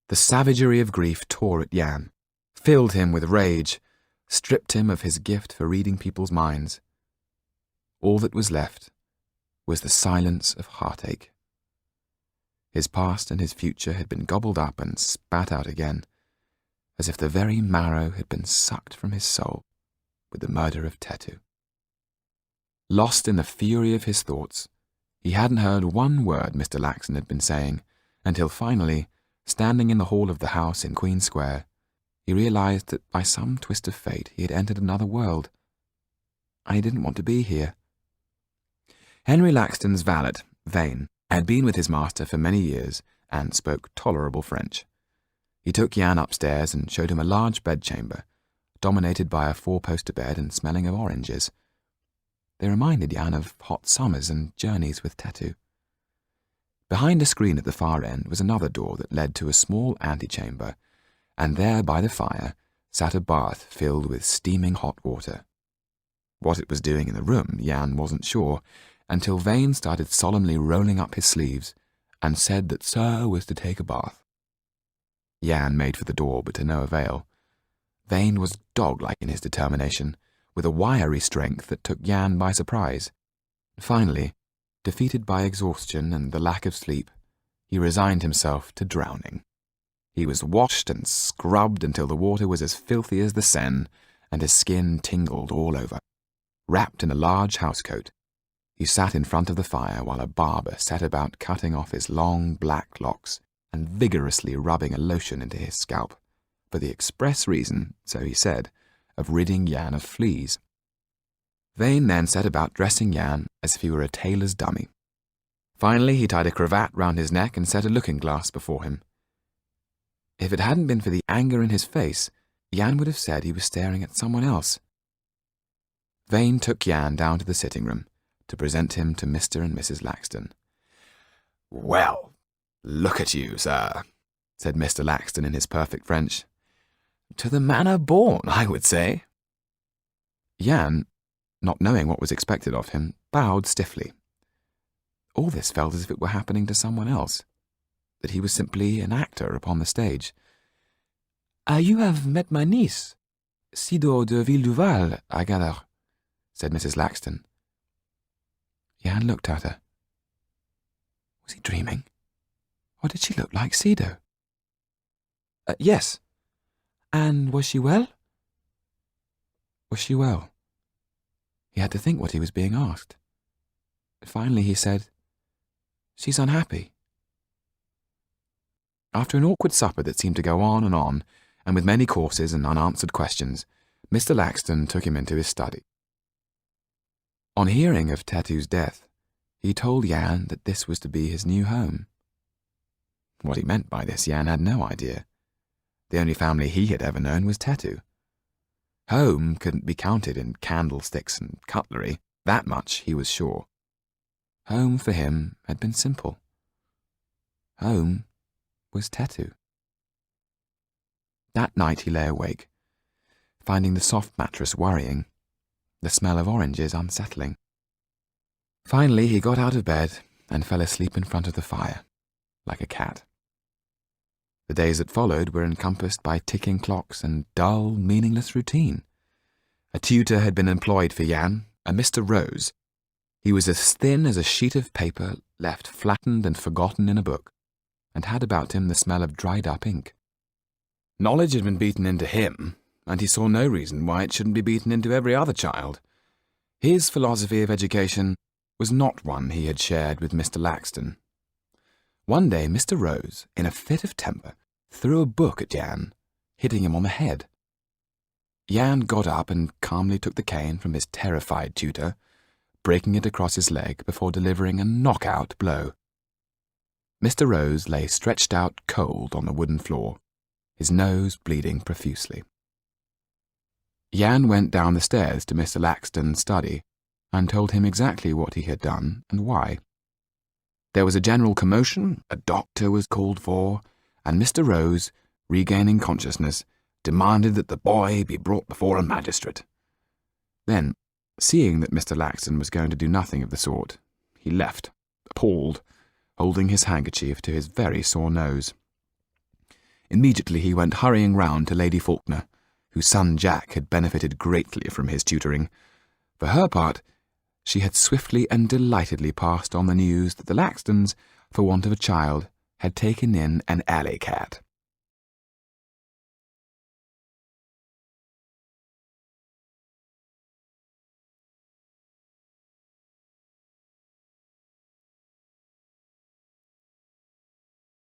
The savagery of grief tore at Jan, filled him with rage, stripped him of his gift for reading people's minds. All that was left was the silence of heartache. His past and his future had been gobbled up and spat out again, as if the very marrow had been sucked from his soul with the murder of Tetu. Lost in the fury of his thoughts, he hadn't heard one word Mr. Laxton had been saying, until finally, standing in the hall of the house in Queen Square, he realized that by some twist of fate he had entered another world, and he didn't want to be here. Henry Laxton's valet, Vane, had been with his master for many years and spoke tolerable French. He took Jan upstairs and showed him a large bedchamber, dominated by a four-poster bed and smelling of oranges. They reminded Jan of hot summers and journeys with Tetu. Behind a screen at the far end was another door that led to a small antechamber, and there by the fire sat a bath filled with steaming hot water. What it was doing in the room, Jan wasn't sure, until Vane started solemnly rolling up his sleeves and said that Sir was to take a bath. Jan made for the door, but to no avail. Vane was dog-like in his determination, with a wiry strength that took Jan by surprise. Finally, defeated by exhaustion and the lack of sleep, he resigned himself to drowning. He was washed and scrubbed until the water was as filthy as the Seine, and his skin tingled all over. Wrapped in a large housecoat, he sat in front of the fire while a barber set about cutting off his long black locks and vigorously rubbing a lotion into his scalp, for the express reason, so he said, of ridding Jan of fleas. Vane then set about dressing Jan as if he were a tailor's dummy. Finally he tied a cravat round his neck and set a looking-glass before him. If it hadn't been for the anger in his face, Jan would have said he was staring at someone else. Vane took Jan down to the sitting-room to present him to Mr. and Mrs. Laxton. "Well, look at you, sir," said Mr. Laxton in his perfect French. "To the manner born, I would say." Jan, not knowing what was expected of him, bowed stiffly. All this felt as if it were happening to someone else, that he was simply an actor upon the stage. "You have met my niece, Sido de Villeduval, I gather," said Mrs. Laxton. Jan looked at her. Was he dreaming? Or did she look like Sido? "Yes." "And was she well?" Was she well? He had to think what he was being asked. Finally he said, "She's unhappy." After an awkward supper that seemed to go on, and with many courses and unanswered questions, Mr. Laxton took him into his study. On hearing of Tetu's death, he told Jan that this was to be his new home. What he meant by this, Jan had no idea. The only family he had ever known was Tetu. Home couldn't be counted in candlesticks and cutlery, that much he was sure. Home for him had been simple. Home was Tetu. That night he lay awake, finding the soft mattress worrying, the smell of oranges unsettling. Finally he got out of bed and fell asleep in front of the fire, like a cat. The days that followed were encompassed by ticking clocks and dull, meaningless routine. A tutor had been employed for Jan, a Mr. Rose. He was as thin as a sheet of paper left flattened and forgotten in a book, and had about him the smell of dried-up ink. Knowledge had been beaten into him, and he saw no reason why it shouldn't be beaten into every other child. His philosophy of education was not one he had shared with Mr. Laxton. One day Mr. Rose, in a fit of temper, threw a book at Jan, hitting him on the head. Jan got up and calmly took the cane from his terrified tutor, breaking it across his leg before delivering a knockout blow. Mr. Rose lay stretched out cold on the wooden floor, his nose bleeding profusely. Jan went down the stairs to Mr. Laxton's study and told him exactly what he had done and why. There was a general commotion, a doctor was called for, and Mr. Rose, regaining consciousness, demanded that the boy be brought before a magistrate. Then, seeing that Mr. Laxton was going to do nothing of the sort, he left, appalled, holding his handkerchief to his very sore nose. Immediately he went hurrying round to Lady Faulkner, whose son Jack had benefited greatly from his tutoring. For her part, she had swiftly and delightedly passed on the news that the Laxtons, for want of a child, had taken in an alley cat.